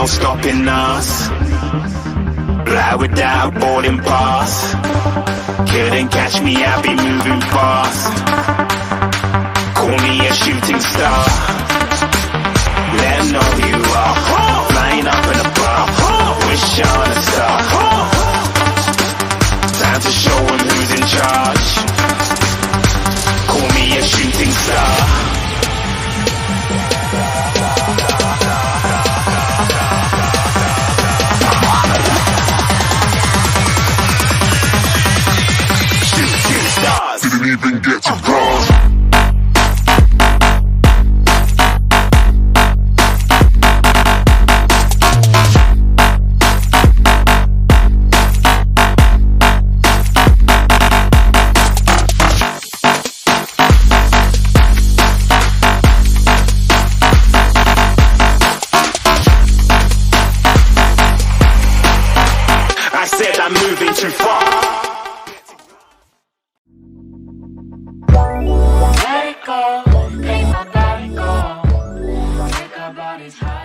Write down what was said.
no stopping us. Fly without boarding pass. Couldn't catch me, I'll be moving fast. Call me a shooting star. Let 'em know who you are. Flying up in a bar. Wish on a star. Time to show 'em who's in charge. Call me a shooting star. Shooting stars. Didn't even get to cross. I said I'm moving too far. Let it go, make my body go. Make our bodies high.